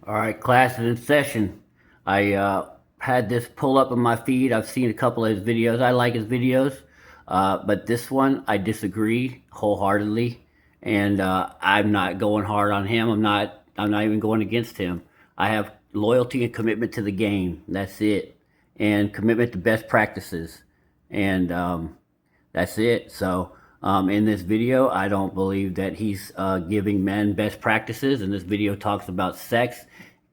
All right, class is in session. I had this pull up on my feed. I've seen a couple of his videos. I like his videos, but this one I disagree wholeheartedly, and I'm not going hard on him. I'm not. I'm not even going against him. I have loyalty and commitment to the game. That's it, and commitment to best practices, and that's it. So, in this video, I don't believe that he's giving men best practices. And this video talks about sex,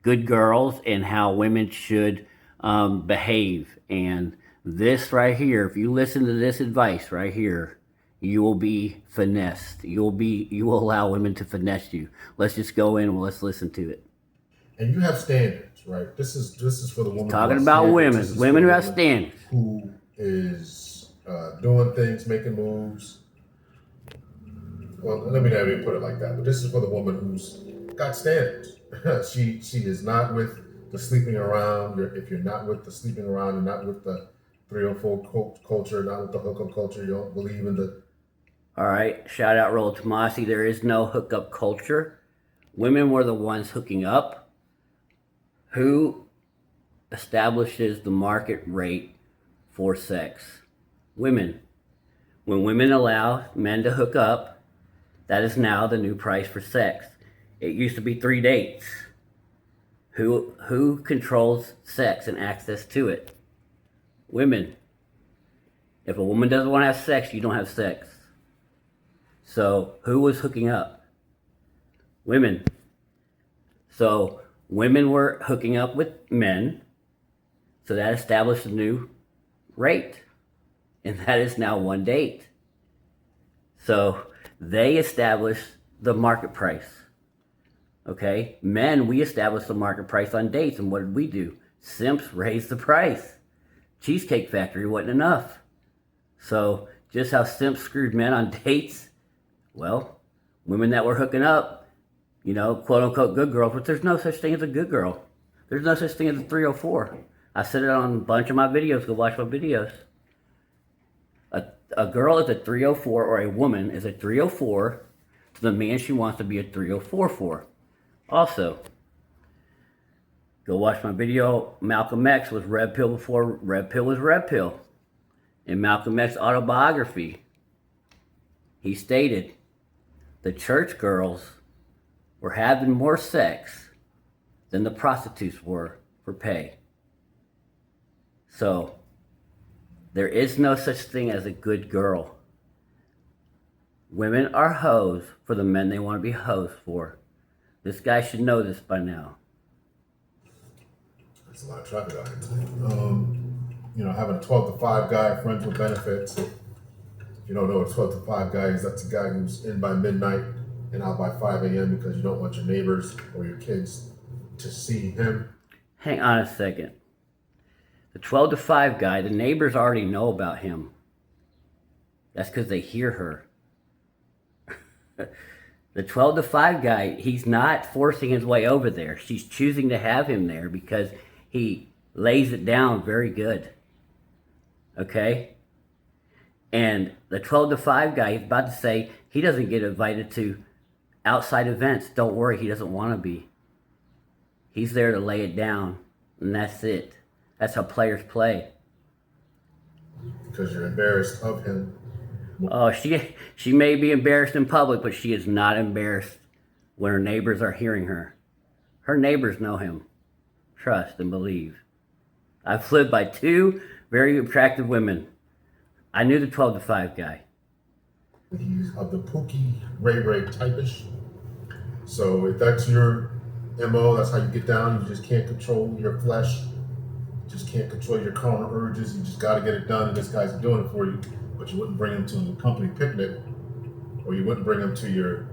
good girls, and how women should behave. And this right here, if you listen to this advice right here, you will be finessed. You will allow women to finesse you. Let's just go in and let's listen to it. And you have standards, right? This is for the woman who Talking has about standards. This women, is for women the who have woman standards. who is doing things, making moves. Well, let me not even put it like that. But this is for the woman who's got standards. she is not with the sleeping around. If you're not with the sleeping around, you're not with the 304 culture, not with the hookup culture. You don't believe in the. All right, shout out Rollo Tomasi. There is no hookup culture. Women were the ones hooking up. Who establishes the market rate for sex? Women. When women allow men to hook up, that is now the new price for sex. It used to be 3 dates. Who controls sex and access to it? Women. If a woman doesn't want to have sex, you don't have sex. So who was hooking up? Women. So women were hooking up with men. So that established a new rate. And that is now 1 date. So they established the market price. Okay? Men, we established the market price on dates. And what did we do? Simps raised the price. Cheesecake Factory wasn't enough. So just how simps screwed men on dates, well, women that were hooking up, quote unquote good girls, but there's no such thing as a good girl. There's no such thing as a 304. I said it on a bunch of my videos. Go watch my videos. A girl is a 304, or a woman is a 304 to the man she wants to be a 304 for. Also, go watch my video. Malcolm X was Red Pill before Red Pill was Red Pill. In Malcolm X's autobiography, he stated the church girls were having more sex than the prostitutes were for pay. So, there is no such thing as a good girl. Women are hoes for the men they want to be hoes for. This guy should know this by now. There's a lot of traffic out here today. Having a 12 to 5 guy, friends with benefits. If you don't know what a 12 to 5 guy is, that's a guy who's in by midnight and out by 5 a.m. because you don't want your neighbors or your kids to see him. Hang on a second. The 12 to 5 guy, the neighbors already know about him. That's because they hear her. The 12 to 5 guy, he's not forcing his way over there. She's choosing to have him there because he lays it down very good. Okay? And the 12 to 5 guy, he's about to say he doesn't get invited to outside events. Don't worry, he doesn't want to be. He's there to lay it down, and that's it. That's how players play. Because you're embarrassed of him. Oh, she may be embarrassed in public, but she is not embarrassed when her neighbors are hearing her. Her neighbors know him. Trust and believe. I've lived by 2 very attractive women. I knew the 12 to 5 guy. He's of the Pookie Ray Ray typish. So if that's your MO, that's how you get down. You just can't control your flesh. You just can't control your carnal urges. You just got to get it done, and this guy's doing it for you. But you wouldn't bring him to the company picnic, or you wouldn't bring him to your,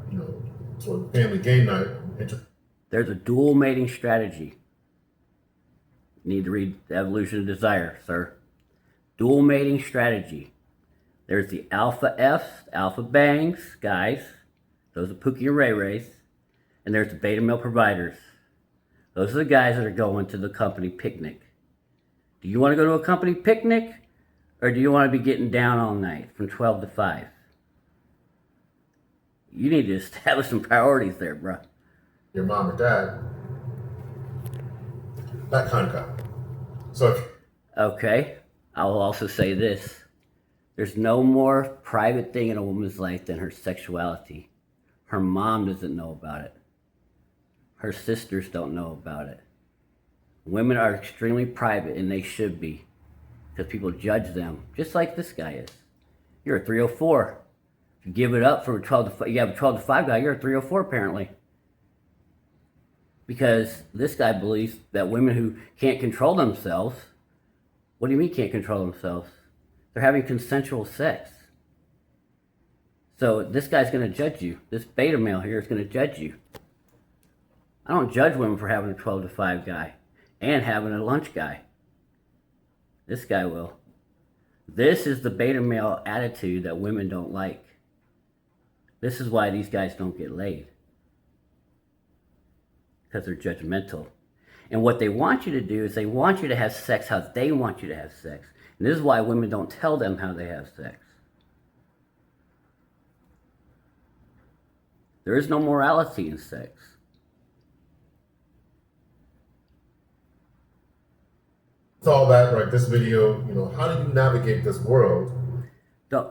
to a family game night. There's a dual mating strategy. You need to read The Evolution of Desire, sir. Dual mating strategy. There's the alpha Fs, alpha bangs, guys. Those are Pookie and Ray Rays. And there's the beta male providers. Those are the guys that are going to the company picnic. Do you want to go to a company picnic? Or do you want to be getting down all night from 12 to 5? You need to establish some priorities there, bro. Your mom or dad, that kind of guy. So if Okay, I will also say this. There's no more private thing in a woman's life than her sexuality. Her mom doesn't know about it. Her sisters don't know about it. Women are extremely private, and they should be, because people judge them, just like this guy is. You're a 304. If you give it up for a 12 to 5, you have a 12 to 5 guy, you're a 304 apparently. Because this guy believes that women who can't control themselves, what do you mean can't control themselves? They're having consensual sex. So this guy's going to judge you. This beta male here is going to judge you. I don't judge women for having a 12 to 5 guy and having a lunch guy. This guy will. This is the beta male attitude that women don't like. This is why these guys don't get laid. Because they're judgmental. And what they want you to do is they want you to have sex how they want you to have sex. And this is why women don't tell them how they have sex. There is no morality in sex. with all that, right, this video, how do you navigate this world?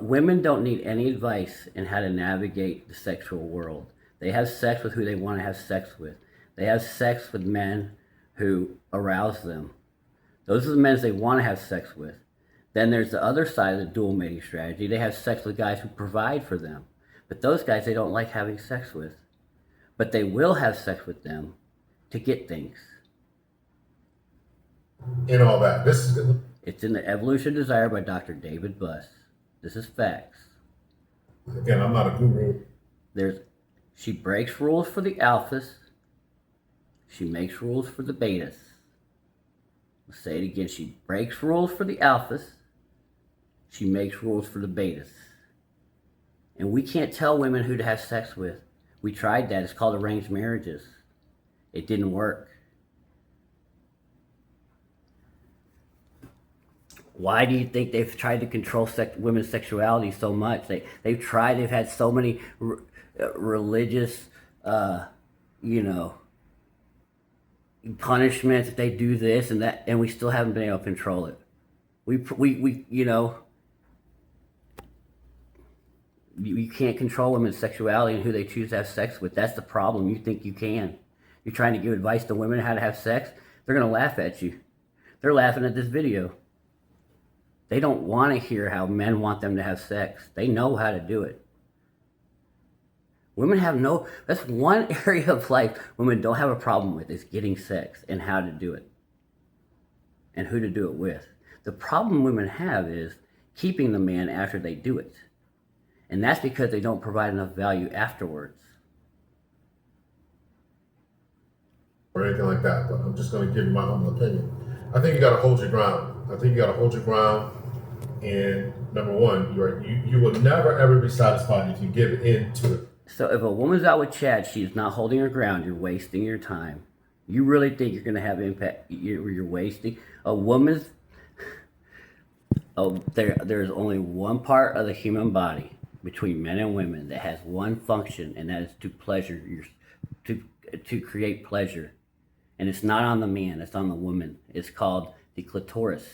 Women don't need any advice in how to navigate the sexual world. They have sex with who they want to have sex with. They have sex with men who arouse them. Those are the men they want to have sex with. Then there's the other side of the dual mating strategy. They have sex with guys who provide for them. But those guys they don't like having sex with. But they will have sex with them to get things. In all that. It's in The Evolution of Desire by Dr. David Buss. This is facts. Again, I'm not a guru. She breaks rules for the alphas. She makes rules for the betas. I'll say it again. She breaks rules for the alphas. She makes rules for the betas. And we can't tell women who to have sex with. We tried that. It's called arranged marriages. It didn't work. Why do you think they've tried to control women's sexuality so much? They've tried. They've had so many religious, punishments if they do this and that, and we still haven't been able to control it. You can't control women's sexuality and who they choose to have sex with. That's the problem. You think you can. You're trying to give advice to women how to have sex. They're going to laugh at you. They're laughing at this video. They don't want to hear how men want them to have sex. They know how to do it. Women have that's one area of life women don't have a problem with, is getting sex and how to do it. And who to do it with. The problem women have is keeping the man after they do it. And that's because they don't provide enough value afterwards. Or anything like that, but I'm just going to give you my humble opinion. I think you got to hold your ground. And number one, you will never ever be satisfied if you give in to it. So if a woman's out with Chad, she's not holding her ground. You're wasting your time. You really think you're going to have impact? You're wasting a woman's. There's only one part of the human body between men and women that has one function, and that is to pleasure to create pleasure. And it's not on the man, it's on the woman. It's called the clitoris.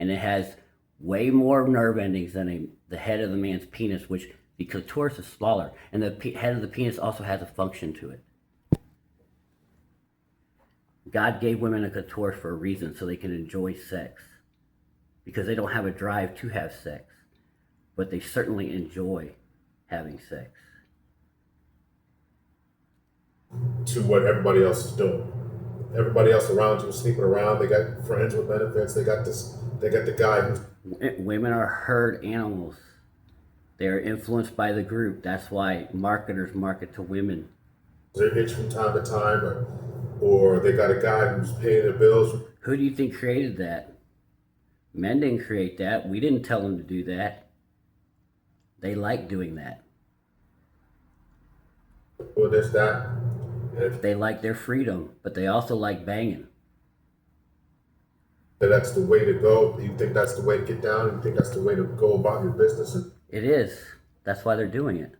And it has way more nerve endings than the head of the man's penis, which the clitoris is smaller. And the head of the penis also has a function to it. God gave women a clitoris for a reason, so they can enjoy sex. Because they don't have a drive to have sex. But they certainly enjoy having sex. To what everybody else is doing. Everybody else around you is sleeping around. They got friends with benefits. They got the guy who's... Women are herd animals. They are influenced by the group. That's why marketers market to women. They're rich from time to time, or they got a guy who's paying their bills. Who do you think created that? Men didn't create that. We didn't tell them to do that. They like doing that. Well, there's that. They like their freedom, but they also like banging. That's the way to go. You think that's the way to get down? You think that's the way to go about your business? It is. That's why they're doing it.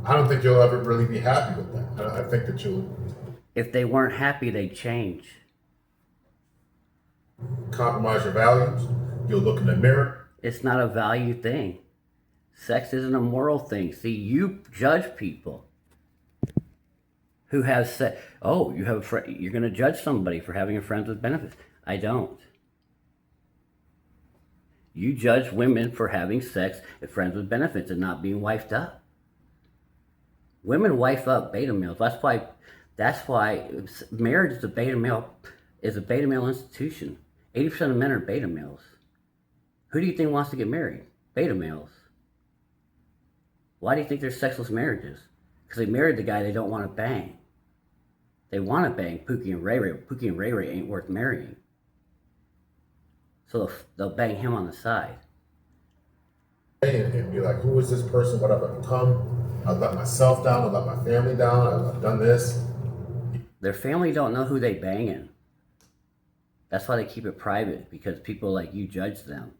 I don't think you'll ever really be happy with that. I think that you'll... If they weren't happy, they'd change. Compromise your values. You'll look in the mirror. It's not a value thing. Sex isn't a moral thing. See, you judge people who have sex. Oh, you have a friend. You're going to judge somebody for having a friend with benefits. I don't. You judge women for having sex with friends with benefits and not being wifed up. Women wife up beta males. That's why marriage is a beta male institution. 80% of men are beta males. Who do you think wants to get married? Beta males. Why do you think there's sexless marriages? Because they married the guy they don't want to bang. They want to bang Pookie and Ray Ray. Pookie and Ray Ray ain't worth marrying. So they'll bang him on the side. And be like, who is this person? What have I become? I've let myself down. I've let my family down. I've done this. Their family don't know who they banging. That's why they keep it private, because people like you judge them.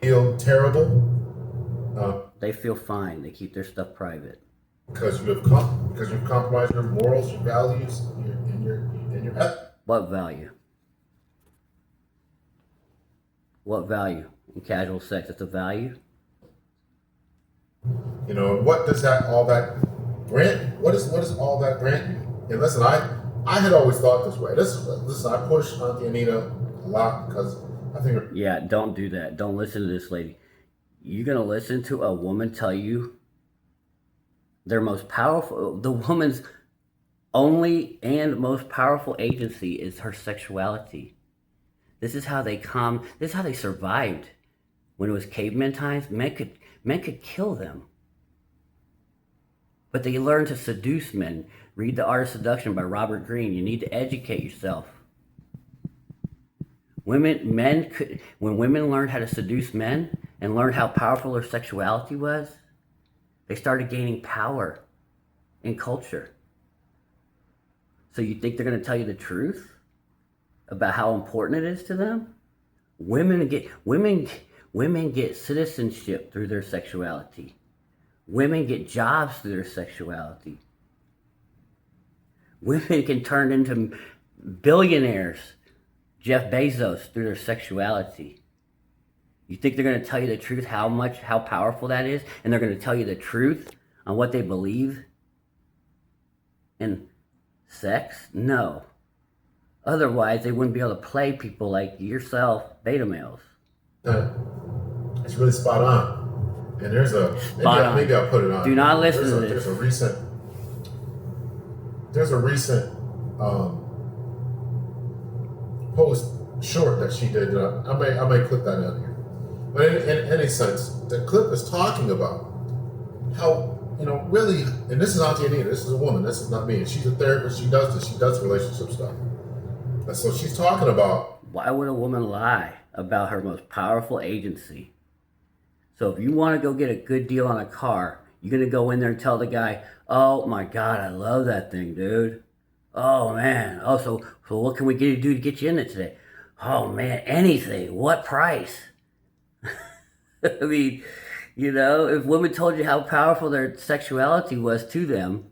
Feel terrible. They feel fine. They keep their stuff private. Because you've compromised your morals, your values, and your What value? What value in casual sex? It's a value. You know, what does all that grant? What is all that grant you? And listen, I had always thought this way. Listen, I push Auntie Anita a lot because I think. Yeah, don't do that. Don't listen to this lady. You're gonna listen to a woman tell you their most powerful. The woman's only and most powerful agency is her sexuality. This is how they This is how they survived. When it was caveman times, men could kill them. But they learned to seduce men. Read The Art of Seduction by Robert Greene. You need to educate yourself. When women learned how to seduce men and learned how powerful their sexuality was, they started gaining power in culture. So you think they're going to tell you the truth about how important it is to them? Women get citizenship through their sexuality. Women get jobs through their sexuality. Women can turn into billionaires, Jeff Bezos, through their sexuality. You think they're going to tell you the truth, how powerful that is, and they're going to tell you the truth on what they believe in sex? No. Otherwise, they wouldn't be able to play people like yourself, beta males. It's really spot on. And there's maybe I'll put it on. Do not listen to this. There's a recent post short that she did. I may clip that out here. But in any sense, the clip is talking about how, really, and this is Auntie Anita, this is a woman, this is not me. And she's a therapist, she does relationship stuff. And so she's talking about, why would a woman lie about her most powerful agency? So if you want to go get a good deal on a car, you're going to go in there and tell the guy, oh my God, I love that thing, dude. Oh man. Oh, so what can we do to get you in it today? Oh man, anything. What price? I mean, if women told you how powerful their sexuality was to them,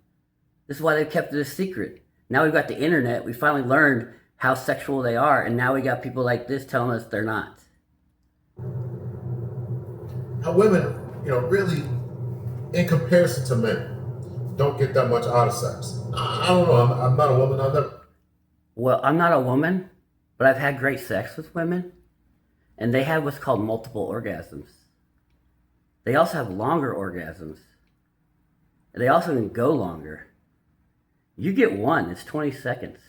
this is why they've kept it a secret. Now we've got the internet. We finally learned how sexual they are, and now we got people like this telling us they're not. How women, really, in comparison to men, don't get that much out of sex. I don't know. I'm not a woman. Well, I'm not a woman, but I've had great sex with women, and they have what's called multiple orgasms. They also have longer orgasms. They also can go longer. You get one, it's 20 seconds.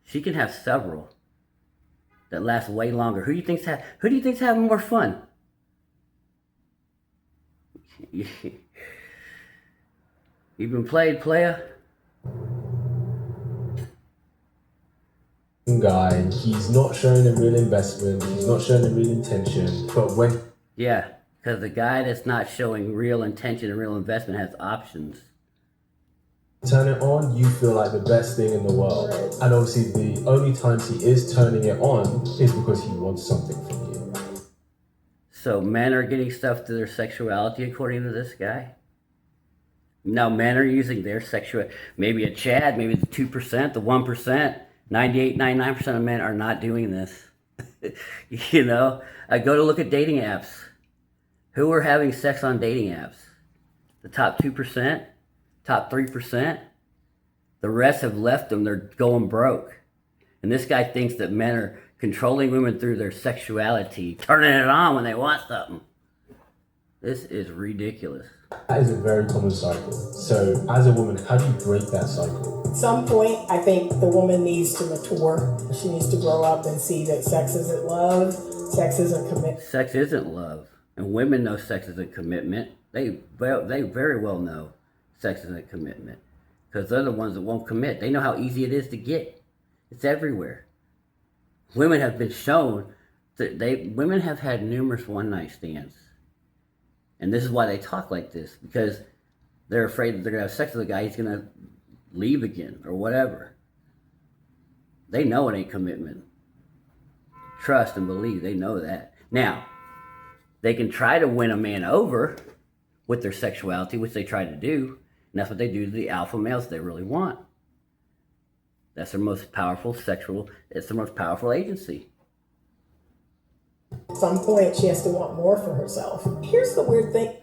She can have several that last way longer. Who do you think's having more fun? You've been played, player? Guy, he's not showing a real investment, he's not showing a real intention, but when... Yeah, because the guy that's not showing real intention and real investment has options. Turn it on, you feel like the best thing in the world. And obviously the only times he is turning it on is because he wants something from you. So men are getting stuff to their sexuality according to this guy? Now men are using their sexual, maybe a Chad, maybe the 2%, the 1%, 98, 99% of men are not doing this. You know, I go to look at dating apps. Who are having sex on dating apps? The top 2%, top 3%. The rest have left them. They're going broke. And this guy thinks that men are controlling women through their sexuality, turning it on when they want something. This is ridiculous. That is a very common cycle. So as a woman, how do you break that cycle? At some point, I think the woman needs to mature. She needs to grow up and see that sex isn't love, sex isn't commitment. Sex isn't love. And women know sex isn't commitment. They very well know sex isn't commitment. Because they're the ones that won't commit. They know how easy it is to get. It's everywhere. Women have been shown that women have had numerous one-night stands. And this is why they talk like this, because they're afraid that they're going to have sex with a guy, he's going to leave again or whatever. They know it ain't commitment. Trust and believe, they know that. Now, they can try to win a man over with their sexuality, which they try to do, and that's what they do to the alpha males they really want. That's their most powerful it's their most powerful agency. At some point, she has to want more for herself. Here's the weird thing.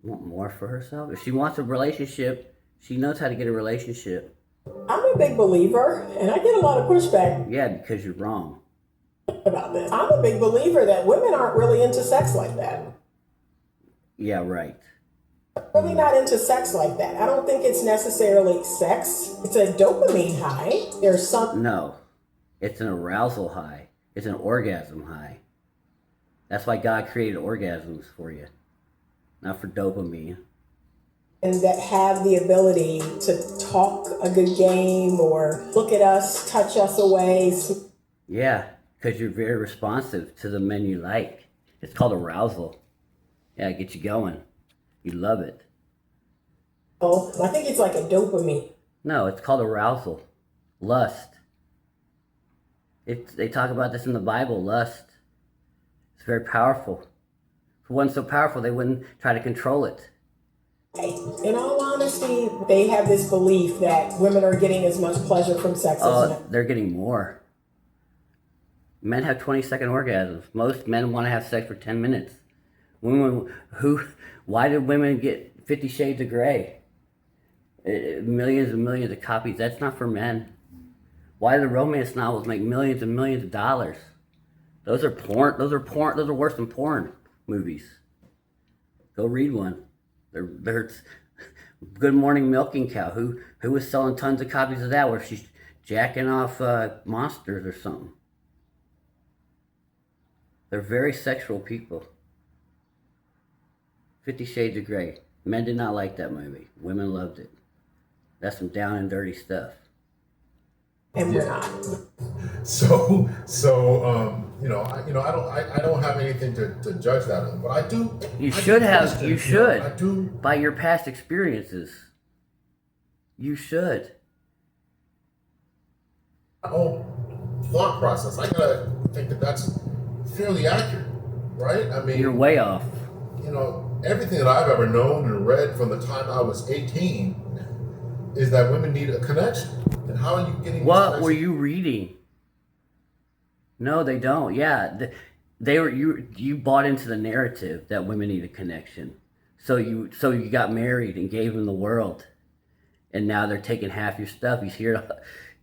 Want more for herself? If she wants a relationship, she knows how to get a relationship. I'm a big believer, and I get a lot of pushback Yeah, because you're wrong. about this. I'm a big believer that women aren't really into sex like that. Yeah, right. Really not into sex like that. I don't think it's necessarily sex. It's a dopamine high. There's something. No, it's an arousal high. It's an orgasm high. That's why God created orgasms for you, not for dopamine. And that have the ability to talk a good game or look at us, touch us away. Yeah, because you're very responsive to the men you like. It's called arousal. Yeah, it gets you going. You love it. So I think it's like a dopamine. No, it's called arousal. Lust. They talk about this in the Bible, lust. It's very powerful. If it wasn't so powerful, they wouldn't try to control it. In all honesty, they have this belief that women are getting as much pleasure from sex as men. They're getting more. Men have 20-second orgasms. Most men want to have sex for 10 minutes. Why did women get 50 Shades of Grey? Millions and millions of copies. That's not for men. Why do the romance novels make millions and millions of dollars? Those are porn. Those are worse than porn movies. Go read one. There's Good Morning Milking Cow. Who was selling tons of copies of that where she's jacking off monsters or something? They're very sexual people. 50 Shades of Grey. Men did not like that movie. Women loved it. That's some down and dirty stuff. And we're not. So I don't have anything to judge that on, but I do. You should. I do. By your past experiences. You should. My own thought process. I gotta think that that's fairly accurate, right? I mean, You're way off. Everything that I've ever known and read from the time I was 18 is that women need a connection. And how are you getting? What were you reading? No, they don't. Yeah, you bought into the narrative that women need a connection. So you got married and gave them the world, and now they're taking half your stuff. You hear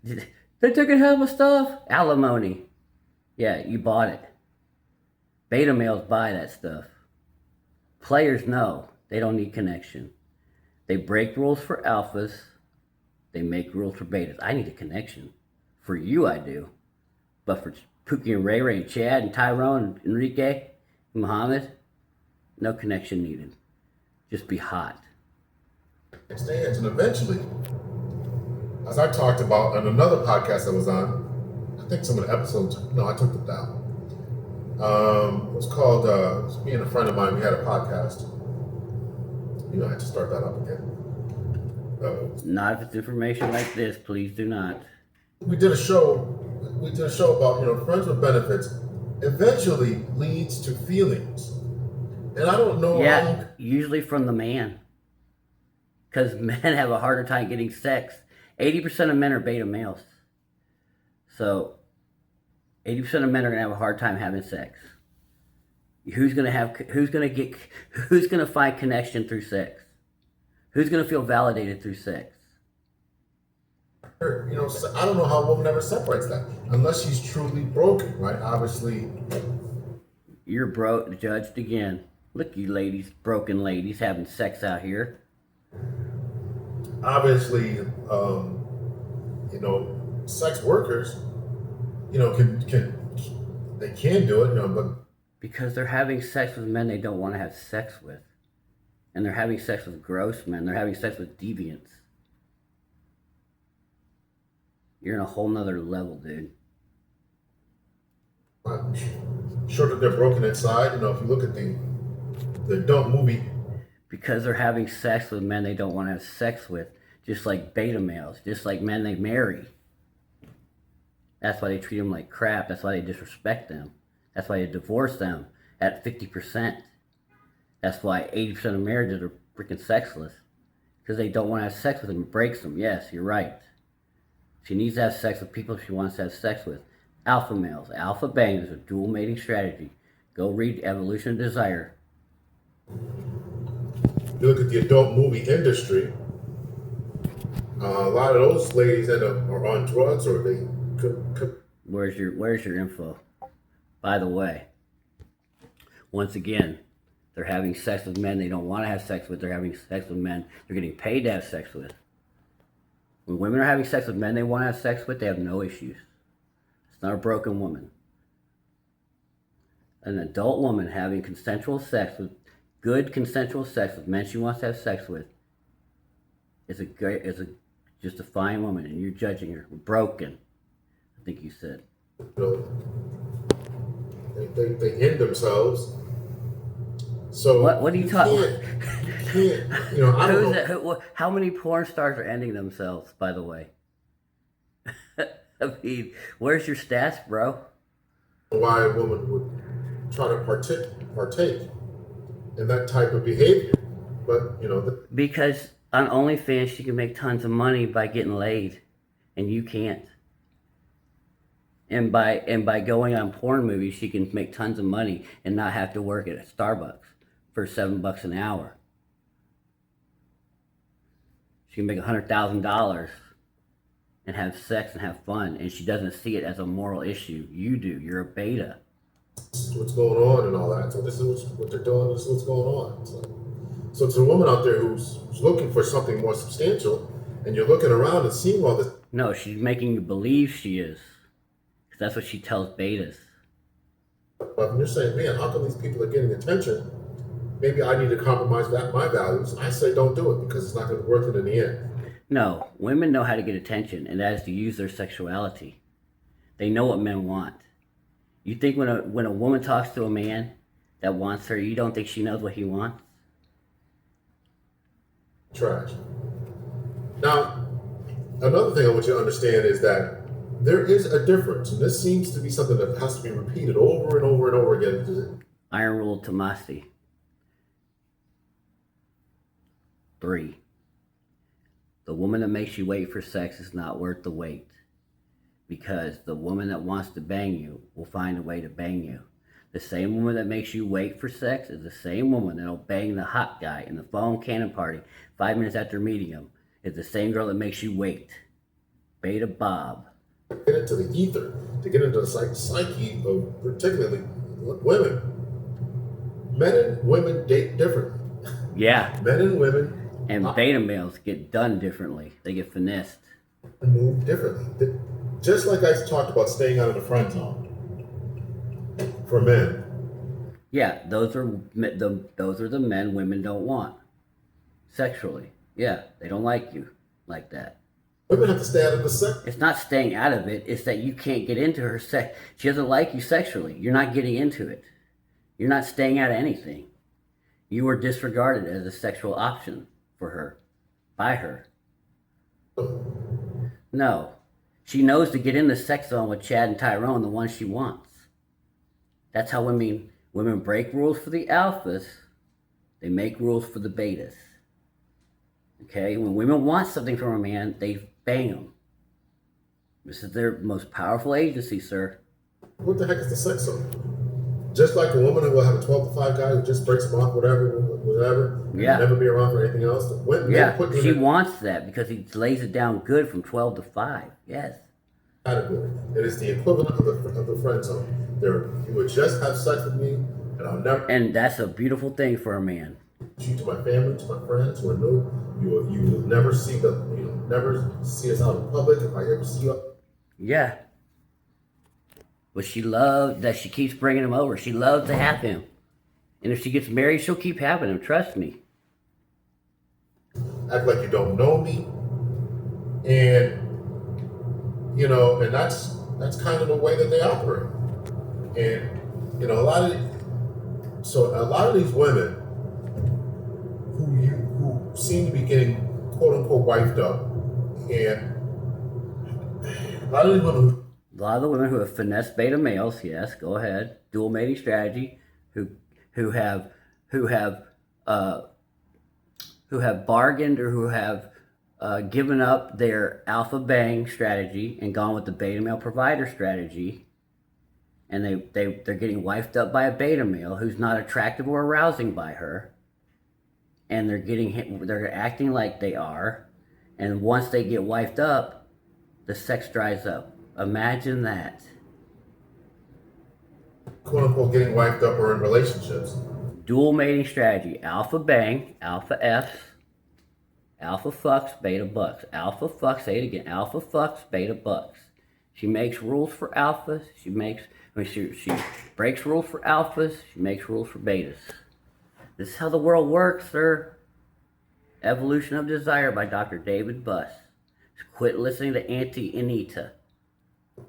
they're taking half my stuff. Alimony. Yeah, you bought it. Beta males buy that stuff. Players know they don't need connection. They break rules for alphas. They make rules for betas. I need a connection. For you, I do. But for Pookie and Ray Ray and Chad and Tyrone and Enrique and Muhammad, no connection needed. Just be hot. Stands, and eventually, as I talked about on another podcast I was on, I think some of the episodes, no, I took them down. It was called, it was me and a friend of mine, we had a podcast. I had to start that up again. Not if it's information like this, please do not. We did a show about, friends with benefits eventually leads to feelings. And I don't know. Yeah, usually from the man. Because men have a harder time getting sex. 80% of men are beta males. So 80% of men are gonna have a hard time having sex. Who's gonna find connection through sex? Who's gonna feel validated through sex? You know, so I don't know how a woman ever separates that unless she's truly broken, right? Obviously, You're broke, judged again. Look, you ladies, broken ladies having sex out here. obviously, you know, sex workers, you know, they can do it, you know, but Because they're having sex with men they don't want to have sex with. And they're having sex with gross men. They're having sex with deviants. You're in a whole nother level, dude. I'm sure that they're broken inside. You know, if you look at the adult movie, Because they're having sex with men they don't want to have sex with. Just like beta males. Just like men they marry. That's why they treat them like crap. That's why they disrespect them. That's why they divorce them at 50%. That's why 80% of marriages are freaking sexless. Because they don't want to have sex with them. It breaks them. Yes, you're right. She needs to have sex with people she wants to have sex with. Alpha males, alpha bangers, a dual mating strategy. Go read Evolution of Desire. you look at the adult movie industry, a lot of those ladies are on drugs or they could. Where's your info? By the way, once again, they're having sex with men they don't want to have sex with. They're having sex with men they're getting paid to have sex with. When women are having sex with men they want to have sex with, they have no issues. It's not a broken woman. An adult woman having consensual sex with good consensual sex with men she wants to have sex with is just a fine woman, and you're judging her. Broken, I think you said. You know, they end themselves. So What are you talking? You can't, you know, I don't know. How many porn stars are ending themselves, by the way? I mean, where's your stats, bro? Why a woman would try to partake in that type of behavior, but you know, Because on OnlyFans she can make tons of money by getting laid, and you can't. And by going on porn movies, she can make tons of money and not have to work at Starbucks for $7 an hour. She can make $100,000 and have sex and have fun, and she doesn't see it as a moral issue. You do. You're a beta. what's going on and all that. So this is what they're doing. This is what's going on. So it's a woman out there who's looking for something more substantial, and you're looking around and seeing all this. No, she's making you believe she is. Because that's what she tells betas. But you're saying, man, how come these people are getting attention? Maybe I need to compromise my values. I say don't do it because it's not going to be worth it in the end. No, women know how to get attention, and that is to use their sexuality. They know what men want. You think when a woman talks to a man that wants her, you don't think she knows what he wants? Trash. Now, another thing I want you to understand is that there is a difference, and this seems to be something that has to be repeated over and over and over again. Iron Rule Tomasi. 3. The woman that makes you wait for sex is not worth the wait. Because the woman that wants to bang you will find a way to bang you. The same woman that makes you wait for sex is the same woman that'll bang the hot guy in the phone cannon party 5 minutes after meeting him. It's the same girl that makes you wait. Beta Bob. Get into the ether, to get into the psyche of particularly women. Men and women date differently. Yeah. Men and women And beta males get done differently. They get finessed. move differently. Just like I talked about staying out of the friend zone for men. Yeah, those are the men women don't want. Sexually. Yeah, they don't like you like that. Women have to stay out of the sex. It's not staying out of it. It's that you can't get into her sex. She doesn't like you sexually. You're not getting into it. You're not staying out of anything. You were disregarded as a sexual option for her. By her. No. She knows to get in the sex zone with Chad and Tyrone, the one she wants. That's how women break rules for the alphas. They make rules for the betas. Okay, when women want something from a man, they bang him. This is their most powerful agency, sir. What the heck is the sex on? Just like a woman who will have a 12 to 5 guy who just breaks them off, whatever, and Yeah. never be around for anything else. When Yeah, men put you she in a wants that because he lays it down good from 12 to 5. Yes. category, it is the equivalent of the friend zone. You would just have sex with me, and I'll never And that's a beautiful thing for a man. you to my family, to my friends, who I know you will never see never see us out in public. If I ever see you, Yeah. But she loves that she keeps bringing him over. She loves to have him. And if she gets married, she'll keep having him. Trust me. act like you don't know me, and and that's kind of the way that they operate. And a lot of these women who seem to be getting quote unquote wifed up, and a lot of these women who A lot of the women who have finessed beta males, yes, go ahead, dual mating strategy, who have who have uh, who have bargained or who have given up their alpha bang strategy and gone with the beta male provider strategy, and they're getting wifed up by a beta male who's not attractive or arousing by her, and they're acting like they are, and once they get wifed up, the sex dries up. Imagine that. quote unquote getting wifed up or in relationships. Dual mating strategy: alpha bang, alpha Fs, alpha fucks, beta bucks. Alpha fucks, say it again, alpha fucks, beta bucks. She makes rules for alphas. She breaks rules for alphas. She makes rules for betas. This is how the world works, sir. Evolution of Desire by Dr. David Buss. Quit listening to Auntie Anita.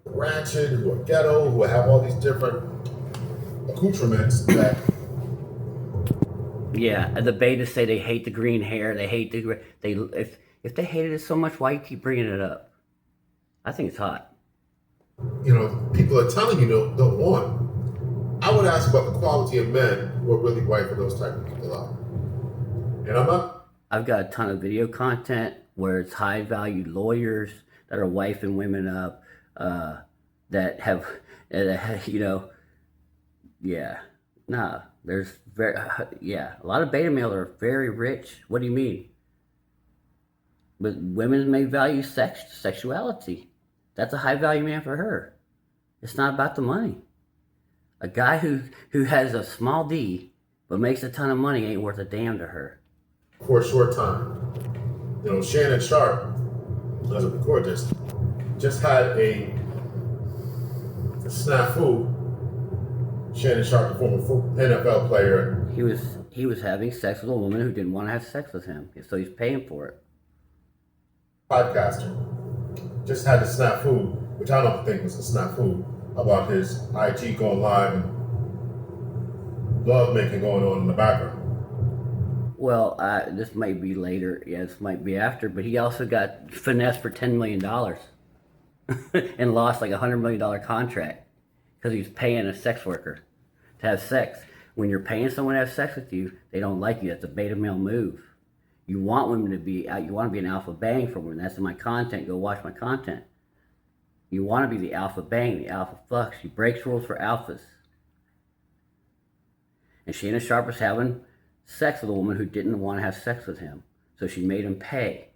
Ratchet, who are ghetto, who have all these different accoutrements that. Yeah, the betas say they hate the green hair. They hate if they hated it so much, why you keep bringing it up? I think it's hot. People are telling you don't want. I would ask about the quality of men who are really white for those type of people out. And I'm not. I've got a ton of video content where it's high value lawyers that are wifing women up, that have, there's a lot of beta males are very rich. What do you mean? But women may value sexuality. That's a high value man for her. It's not about the money. A guy who has a small D but makes a ton of money ain't worth a damn to her. For a short time. Shannon Sharp, as I record this, just had a snafu. Shannon Sharp, the former NFL player. He was having sex with a woman who didn't want to have sex with him, so he's paying for it. Podcaster just had a snafu, which I don't think was a snafu, about his IG going live and love making going on in the background. Well, this might be later. Yeah, this might be after. But he also got finessed for $10 million and lost like $100 million contract because he was paying a sex worker to have sex. When you're paying someone to have sex with you, they don't like you. That's a beta male move. You want women to be out. You want to be an alpha bang for women. That's in my content. Go watch my content. You want to be the alpha bang, the alpha fuck. She breaks rules for alphas. And Shannon Sharp was having sex with a woman who didn't want to have sex with him. So she made him pay.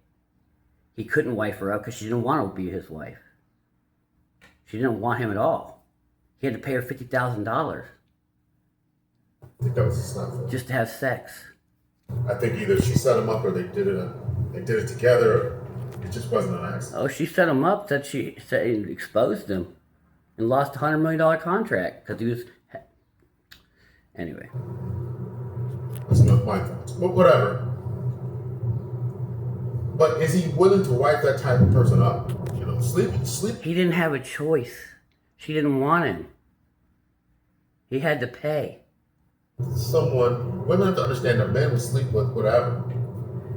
He couldn't wife her up because she didn't want to be his wife. She didn't want him at all. He had to pay her $50,000 I think that was a snafu. just to have sex. I think either she set him up or they did it together. It just wasn't an accident. Oh, she set him up, exposed him, and lost a $100 million contract because he was. Anyway. That's not my thoughts. But whatever. But is he willing to wipe that type of person up? Sleep. He didn't have a choice. She didn't want him. He had to pay. Women have to understand that men will sleep with whatever.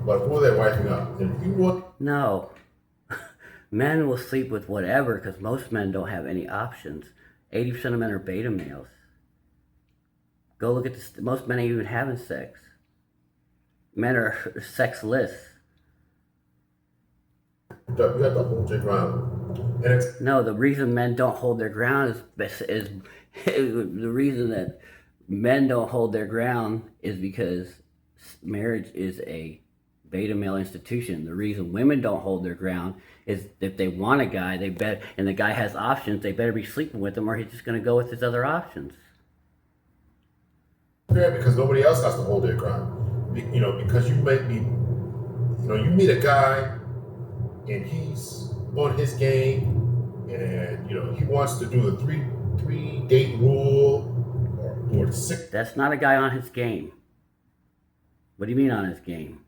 But who are they wiping up? And if you want. No. Men will sleep with whatever because most men don't have any options. 80% of men are beta males. Go look at this. Most men ain't even having sex. Men are sexless. You have to hold your ground, and it's No, the reason men don't hold their ground is the reason that men don't hold their ground is because marriage is a beta male institution. The reason women don't hold their ground is if they want a guy, they bet, and the guy has options, they better be sleeping with him, or he's just going to go with his other options. fair because nobody else has to hold their ground. You know, because you might be, you know, you meet a guy and he's on his game, and you know he wants to do the three date rule or the six That's not a guy on his game. What do you mean on his game?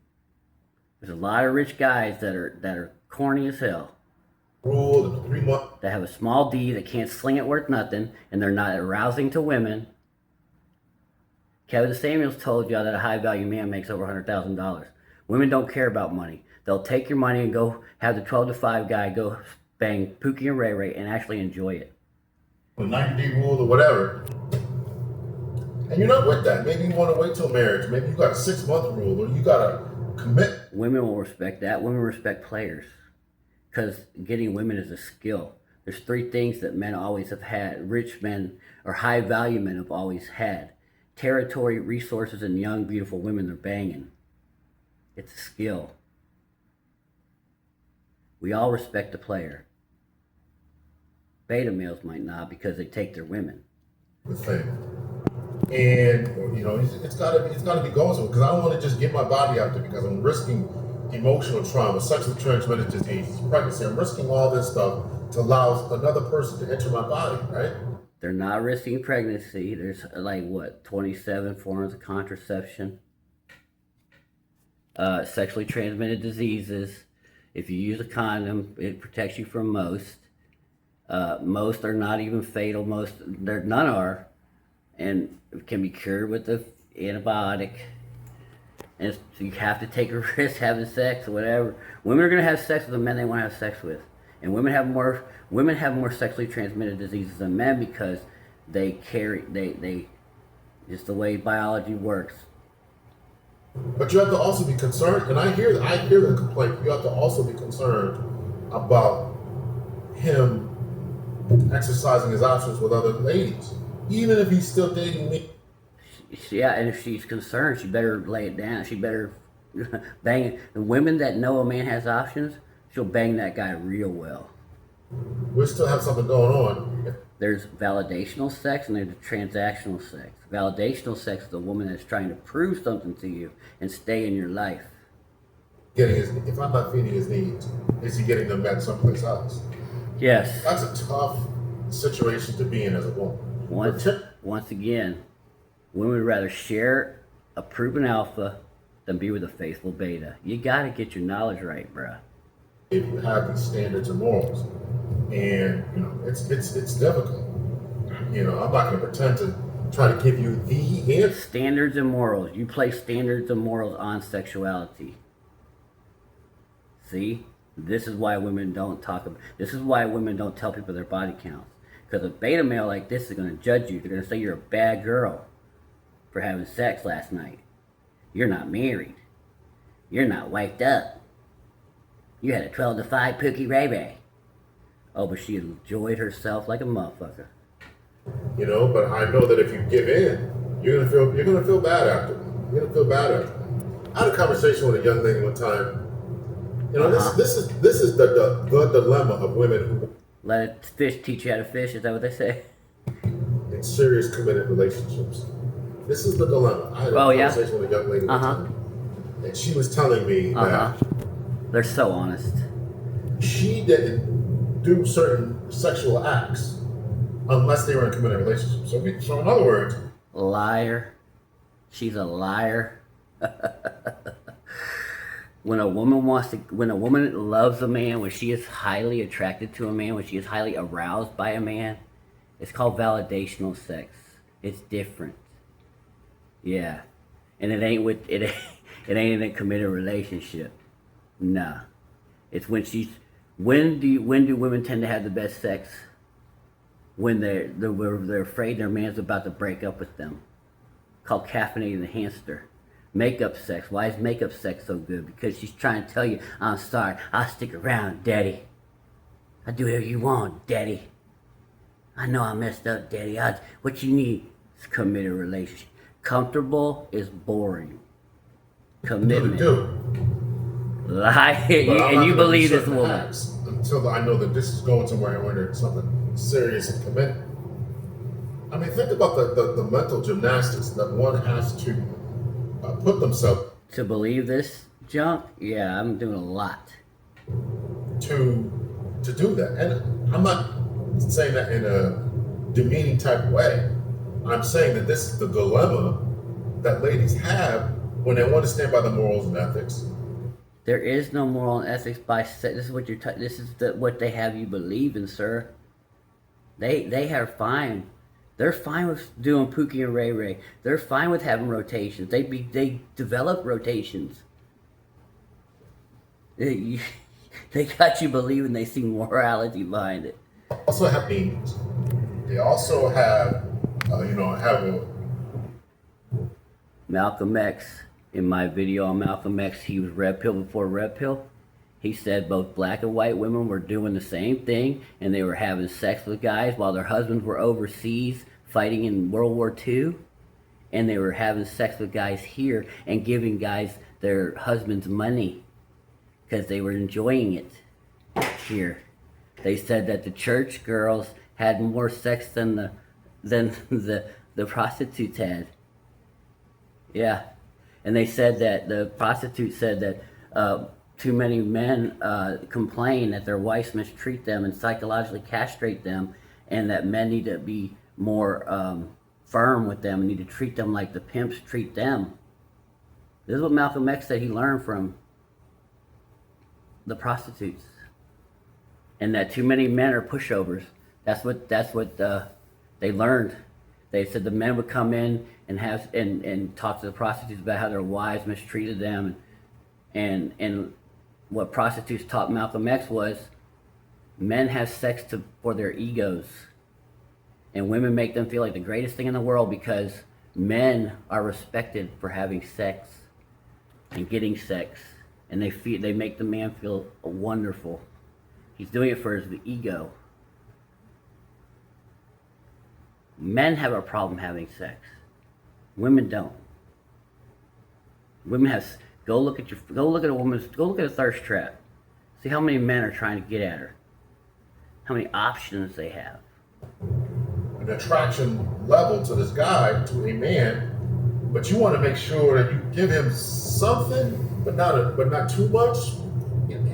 There's a lot of rich guys that are corny as hell, rule and the 3 month. that have a small D, that can't sling it worth nothing, and they're not arousing to women. Kevin Samuels told y'all that a high value man makes over $100,000. Women don't care about money. They'll take your money and go have the 12 to 5 guy go bang Pookie and Ray Ray and actually enjoy it. The 90-day rule or whatever. And you're not with that. Maybe you want to wait till marriage. Maybe you got a 6-month rule, or you got to commit. Women will respect that. Women respect players. Because getting women is a skill. There's 3 things that men always have had. Rich men or high value men have always had. Territory, resources, and young, beautiful women they're banging. It's a skill. We all respect the player. Beta males might not because they take their women. The thing. And you know, it's gotta be going somewhere, because I don't want to just get my body out there because I'm risking emotional trauma, sexually transmitted diseases, pregnancy. I'm risking all this stuff to allow another person to enter my body, right? They're not risking pregnancy. There's like what, 27 forms of contraception. Sexually transmitted diseases. If you use a condom, it protects you from most. Most are not even fatal. None are, and it can be cured with the antibiotic. And so you have to take a risk having sex or whatever. Women are gonna have sex with the men they want to have sex with, and women have more sexually transmitted diseases than men because they just the way biology works. But you have to also be concerned, and I hear the complaint. You have to also be concerned about him exercising his options with other ladies, even if he's still dating me. Yeah, and if she's concerned, she better lay it down. She better bang it. The women that know a man has options, she'll bang that guy real well. We still have something going on. There's validational sex and there's transactional sex. Validational sex is a woman that's trying to prove something to you and stay in your life. If I'm not feeding his needs, is he getting them met someplace else? Yes. That's a tough situation to be in as a woman. Once again, women would rather share a proven alpha than be with a faithful beta. You gotta get your knowledge right, bruh. If you have these standards and morals, and you know, it's difficult. You know, I'm not going to pretend to try to give you the answer. Standards and morals. You place standards and morals on sexuality. See, this is why women don't talk about. This is why women don't tell people their body counts. Because a beta male like this is going to judge you. They're going to say you're a bad girl for having sex last night. You're not married. You're not wiped up. You had a 12 to 5 Pookie Ray Ray. Oh, but she enjoyed herself like a motherfucker. You know, but I know that if you give in, you're gonna feel bad after. You're gonna feel bad after. I had a conversation with a young lady one time. You know, this is the dilemma of women who let a fish teach you how to fish. Is that what they say? In serious committed relationships. This is the dilemma. I had a conversation with a young lady one time, and she was telling me that they're so honest. She didn't do certain sexual acts unless they were in a committed relationship. So in other words, liar. She's a liar. When a woman loves a man, when she is highly attracted to a man, when she is highly aroused by a man, it's called validational sex. It's different. Yeah. And it ain't in a committed relationship. Nah. It's when do women tend to have the best sex? When they're afraid their man's about to break up with them. Called caffeinated hamster. Makeup sex. Why is makeup sex so good? Because she's trying to tell you, I'm sorry, I'll stick around, daddy. I'll do whatever you want, daddy. I know I messed up, daddy. What you need is a committed relationship. Comfortable is boring. Commitment. Do. Lie. But I'm not And you gonna believe do this certain woman. acts until I know that this is going somewhere and where it's something serious and committed. I mean, think about the mental gymnastics that one has to put themselves To believe this junk, yeah, I'm doing a lot. to do that. And I'm not saying that in a demeaning type of way. I'm saying that this is the dilemma that ladies have when they want to stand by the morals and ethics. There is no moral and ethics by sex. This is what this is what they have you believe in, sir. They are fine. They're fine with doing Pookie and Ray Ray. They're fine with having rotations. They develop rotations. They got you believing they see morality behind it. Also have meanings. They also have, have a. Malcolm X, in my video on Malcolm X, he was red pill before red pill. He said both black and white women were doing the same thing, and they were having sex with guys while their husbands were overseas fighting in World War II, and they were having sex with guys here and giving guys their husbands money because they were enjoying it here. They said that the church girls had more sex than the prostitutes had. Yeah, and they said that the prostitute said that too many men complain that their wives mistreat them and psychologically castrate them, and that men need to be more firm with them and need to treat them like the pimps treat them. This is what Malcolm X said he learned from the prostitutes, and that too many men are pushovers. That's what they learned. They said the men would come in and talk to the prostitutes about how their wives mistreated them, and what prostitutes taught Malcolm X was men have sex for their egos, and women make them feel like the greatest thing in the world because men are respected for having sex and getting sex, and they make the man feel wonderful. He's doing it for his ego. Men have a problem having sex. Women don't. Women have. Go look at a thirst trap. See how many men are trying to get at her. How many options they have. An attraction level to this guy, to a man, but you want to make sure that you give him something, but not too much.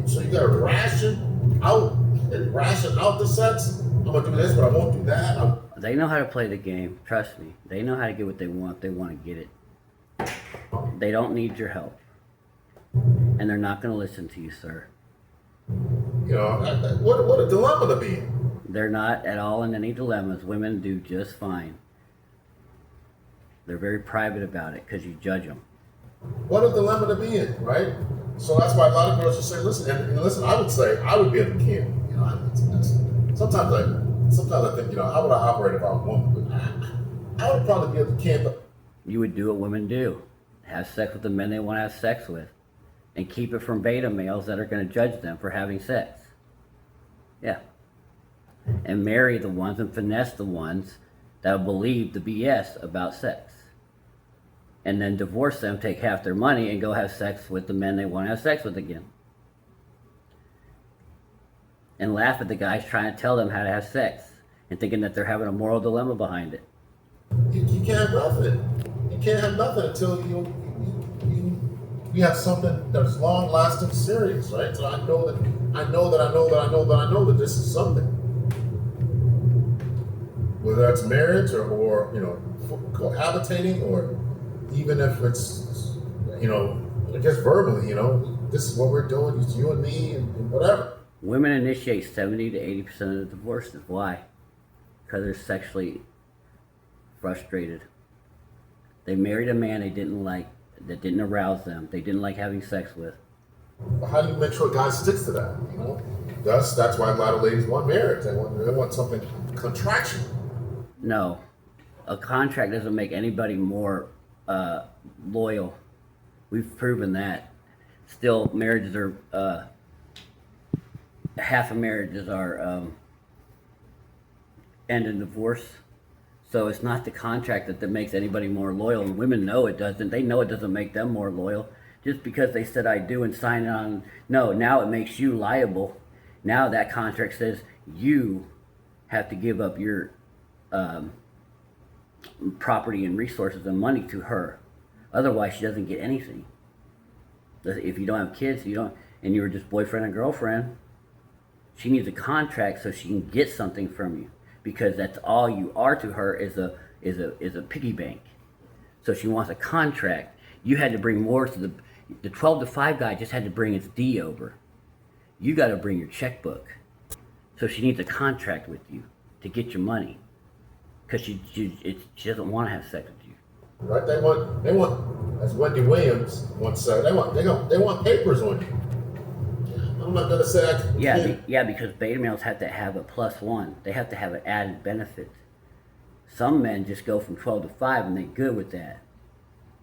So you got to ration out the sex. I'm gonna do this, but I won't do that. They know how to play the game. Trust me. They know how to get what they want. They want to get it. They don't need your help, and they're not going to listen to you, sir. What a dilemma to be in. They're not at all in any dilemmas. Women do just fine. They're very private about it because you judge them. What a dilemma to be in, right? So that's why a lot of girls just say, listen, and listen, I would say, I would be at the camp. Sometimes I think, how would I operate if I was a woman? I would probably be at the camp. You would do what women do. Have sex with the men they want to have sex with. And keep it from beta males that are going to judge them for having sex. Yeah. And marry the ones and finesse the ones that will believe the BS about sex. And then divorce them, take half their money, and go have sex with the men they want to have sex with again. And laugh at the guys trying to tell them how to have sex and thinking that they're having a moral dilemma behind it. You can't have nothing. You can't have nothing until you have something that's long lasting, serious, right? So I know that this is something. Whether that's marriage or cohabitating, or even if it's I guess verbally, this is what we're doing, it's you and me and whatever. Women initiate 70 to 80% of the divorces. Why? Because they're sexually frustrated. They married a man they didn't like, that didn't arouse them, they didn't like having sex with. How do you make sure a guy sticks to that? That's why a lot of ladies want marriage. They want something contractual. No, a contract doesn't make anybody more loyal. We've proven that. Still, marriages are half of marriages are end in divorce. So it's not the contract that makes anybody more loyal, and women know it doesn't. They know it doesn't make them more loyal. Just because they said I do and sign on, no, now it makes you liable. Now that contract says you have to give up your property and resources and money to her. Otherwise, she doesn't get anything. If you don't have kids, you don't, and you were just boyfriend and girlfriend, she needs a contract so she can get something from you, because that's all you are to her is a piggy bank. So she wants a contract. You had to bring more to the 12 to 5 guy just had to bring his D over. You got to bring your checkbook. So she needs a contract with you to get your money, because she doesn't want to have sex with you. Right? They want, as Wendy Williams once said, they want papers on you. I'm not gonna say I can't. Yeah, because beta males have to have a +1. They have to have an added benefit. Some men just go from 12 to 5 and they're good with that.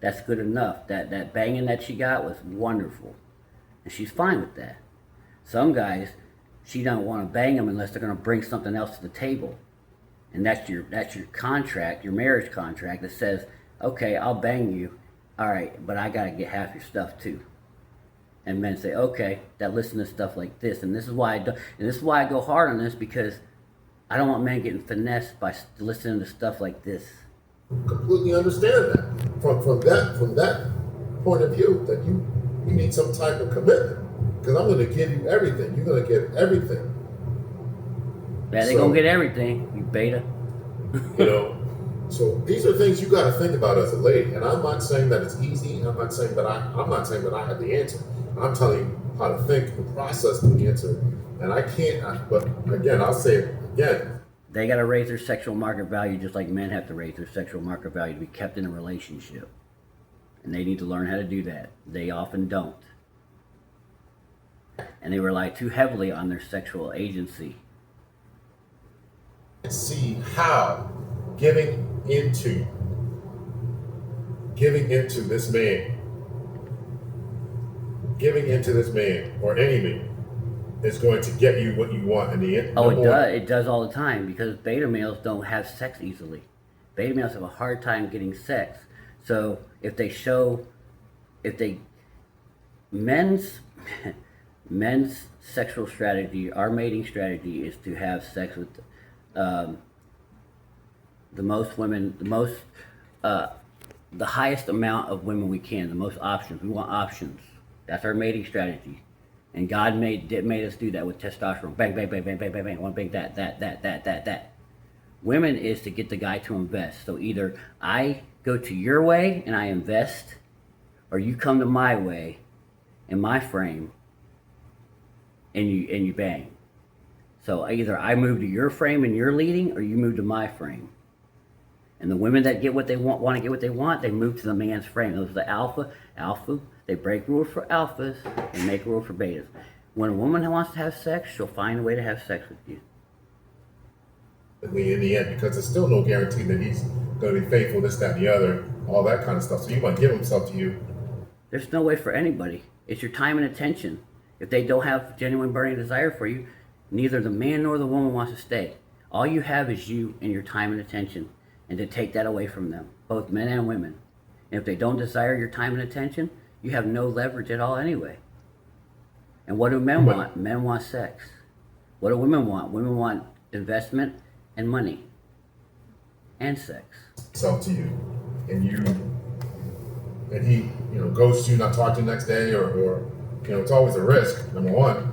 That's good enough. That banging that she got was wonderful, and she's fine with that. Some guys, she don't want to bang them unless they're going to bring something else to the table, and that's your contract, your marriage contract that says, okay, I'll bang you, all right, but I got to get half your stuff too. And men say, okay, that listen to stuff like this, and this is why I go hard on this, because I don't want men getting finessed by listening to stuff like this. Completely understand that from that point of view, that you need some type of commitment, because I'm going to give you everything. You're going to get everything. Yeah, they're gonna get everything, you beta. You know, so these are things you got to think about as a lady. And I'm not saying that it's easy. I'm not saying that I have the answer. I'm telling you how to think and process the answer. And I can't. But again, I'll say it again. They got to raise their sexual market value just like men have to raise their sexual market value to be kept in a relationship. And they need to learn how to do that. They often don't. And they rely too heavily on their sexual agency. See how giving into this man or any man is going to get you what you want in the end. Oh, it does. It does all the time, because beta males don't have sex easily. Beta males have a hard time getting sex. So men's sexual strategy, our mating strategy, is to have sex with the most women, the highest amount of women we can, the most options. We want options. That's our mating strategy. And God made us do that with testosterone. Bang, bang, bang, bang, bang, bang, bang. One bang, that. Women is to get the guy to invest. So either I go to your way and I invest, or you come to my way in my frame and you bang. So either I move to your frame and you're leading, or you move to my frame. And the women that get what they want to get what they want, they move to the man's frame. Those are the alpha. They break rules for alphas and make rules for betas. When a woman wants to have sex, she'll find a way to have sex with you. In the end, because there's still no guarantee that he's going to be faithful, this, that, and the other, all that kind of stuff. So he might give himself to you. There's no way for anybody. It's your time and attention. If they don't have genuine burning desire for you, neither the man nor the woman wants to stay. All you have is you and your time and attention, and to take that away from them, both men and women. And if they don't desire your time and attention, you have no leverage at all anyway. And what do men want? Men want sex. What do women want? Women want investment and money and sex. Self to you, and he, ghosts you, not talk to you next day, or it's always a risk, number one.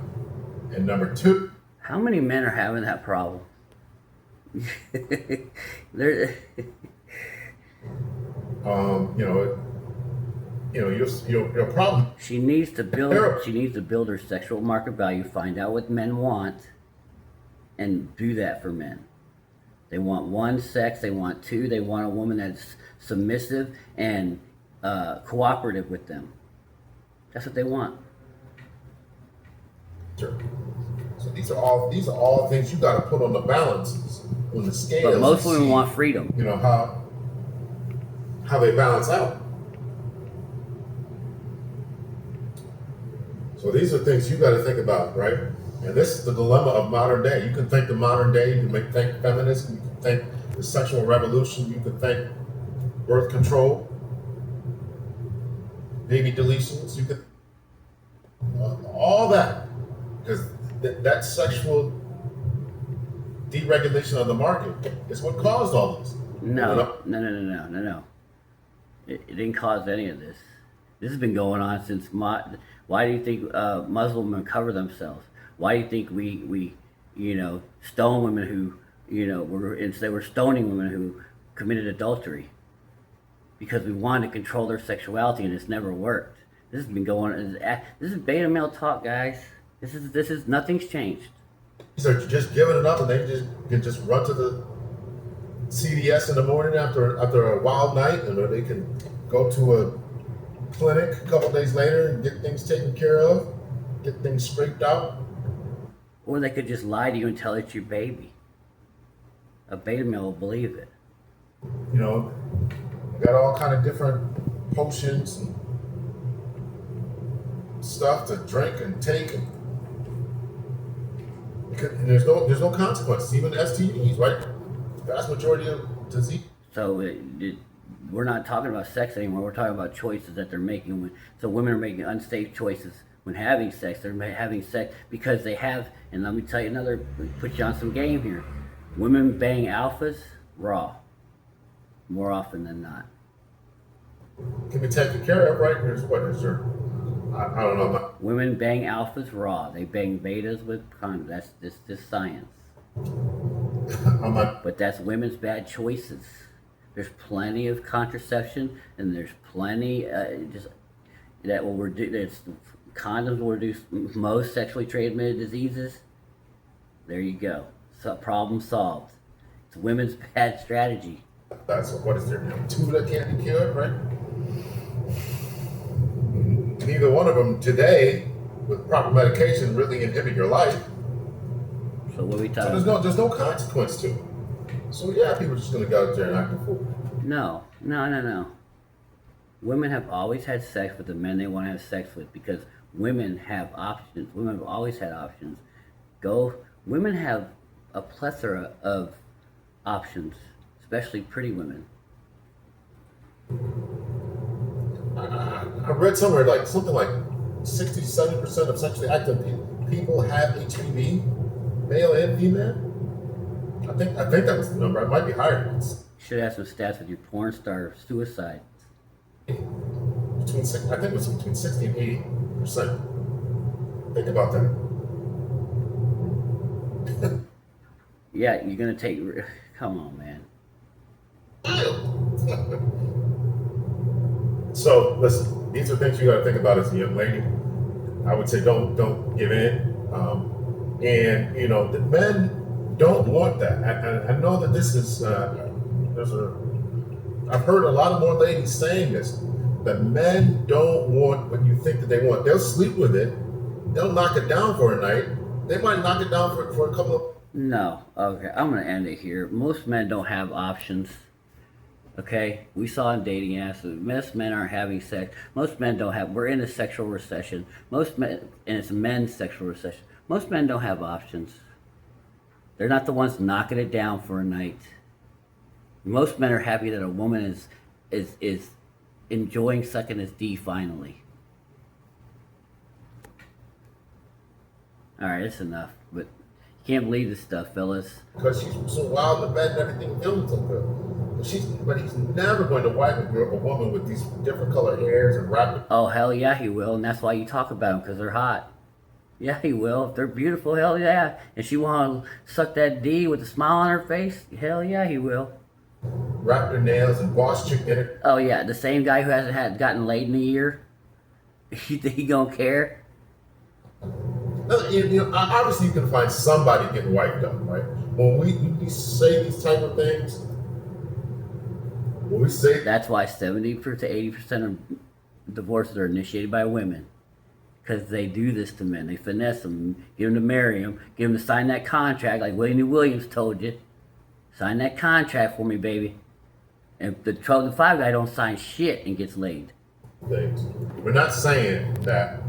And number two, how many men are having that problem? you'll probably. She needs to build her sexual market value, find out what men want, and do that for men. They want one, sex. They want two. They want a woman that's submissive and cooperative with them. That's what they want. Sure. So these are all things you got to put on the balances, on the scale. But most women want freedom. How they balance out. So these are things you got to think about, right? And this is the dilemma of modern day. You can think the modern day, you can think feminism, you can think the sexual revolution, you can think birth control, baby deletions, you can all that, because that sexual deregulation of the market is what caused all this. No. It didn't cause any of this. This has been going on since. Why do you think Muslim women cover themselves? Why do you think we stone women who they were stoning women who committed adultery? Because we wanted to control their sexuality, and it's never worked. This has been going. This is beta male talk, guys. This is nothing's changed. So just giving it up, and they can just run to the CVS in the morning after a wild night, and they can go to a clinic a couple days later and get things taken care of, get things scraped out. Or they could just lie to you and tell it's your baby. A beta male will believe it. You know, got all kind of different potions and stuff to drink and take, and there's no consequences. Even STDs, right? The vast majority of disease. So we're not talking about sex anymore. We're talking about choices that they're making. So women are making unsafe choices when having sex. They're having sex because they have. And let me tell you put you on some game here. Women bang alphas raw, more often than not. Can be taken care of, right? Is there? I don't know. Women bang alphas raw. They bang betas with condoms. That's just science. But that's women's bad choices. There's plenty of contraception, and there's plenty that will reduce. Condoms will reduce most sexually transmitted diseases. There you go. So problem solved. It's women's bad strategy. That's what is there? Two that can't be cured, right? Neither one of them today, with proper medication, really inhibit your life. So what are we talking? So there's no consequence to it. So yeah, people are just gonna go out there and act a fool. No. Women have always had sex with the men they want to have sex with because women have options. Women have always had options. Women have a plethora of options, especially pretty women. I read somewhere something like 60-70% of sexually active people have HPV, male and female. I think that was the number. It might be higher. Should have some stats with your porn star suicide. I think it was between 60 and 80%. Think about that. Yeah, you're gonna take. Come on, man. So listen, these are things you got to think about as a young lady. I would say don't give in, and the men don't want that. I know that this is I've heard a lot of more ladies saying this, that men don't want what you think that they want. They'll sleep with it. They'll knock it down for a night. They might knock it down for a couple of. No, okay, I'm gonna end it here. Most men don't have options. Okay, we saw in dating apps, most men aren't having sex. Most men don't have. We're in a sexual recession. Most men, and it's a men's sexual recession. Most men don't have options. They're not the ones knocking it down for a night. Most men are happy that a woman is enjoying sucking his D finally. All right, that's enough. But you can't believe this stuff, fellas. Because she's so wild in bed and everything feels so good. But he's never going to wipe a woman with these different colored hairs and wrap it. Oh, hell yeah, he will. And that's why you talk about them, because they're hot. Yeah, he will. If they're beautiful, hell yeah. And she want to suck that D with a smile on her face, hell yeah, he will. Wrap their nails and wash chick in it. Oh yeah, the same guy who hasn't gotten laid in a year, he gonna care? Obviously you can find somebody getting wiped up, right? When we say these type of things, that's why 70 to 80% of divorces are initiated by women, because they do this to men. They finesse them, get them to marry them, get them to sign that contract, like William D. Williams told you. Sign that contract for me, baby. And the 12 to 5 guy don't sign shit and gets laid. Things. We're not saying that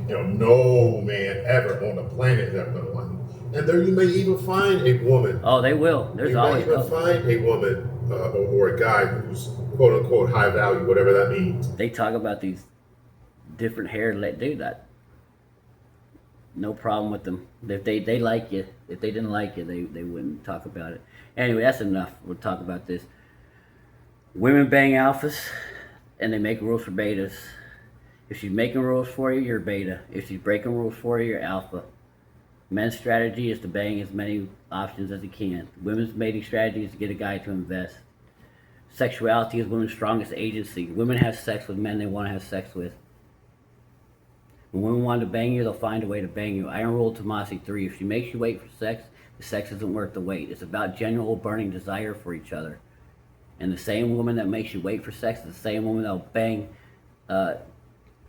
no man ever on the planet is ever going to want you. And there you may even find a woman. Oh, they will. There's You always may even find a woman or a guy who's quote unquote high value, whatever that means. They talk about these different hair that do that. No problem with them. If they like you, if they didn't like you, they wouldn't talk about it. Anyway, that's enough. We'll talk about this. Women bang alphas, and they make rules for betas. If she's making rules for you, you're beta. If she's breaking rules for you, you're alpha. Men's strategy is to bang as many options as he can. Women's mating strategy is to get a guy to invest. Sexuality is women's strongest agency. Women have sex with men they want to have sex with. When women want to bang you, they'll find a way to bang you. Iron Rule Tomasi 3. If she makes you wait for sex, the sex isn't worth the wait. It's about genuine burning desire for each other. And the same woman that makes you wait for sex is the same woman that'll bang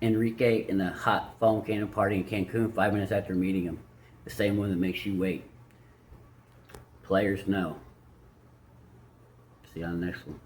Enrique in the hot foam cannon party in Cancun 5 minutes after meeting him. The same one that makes you wait. Players know. See you on the next one.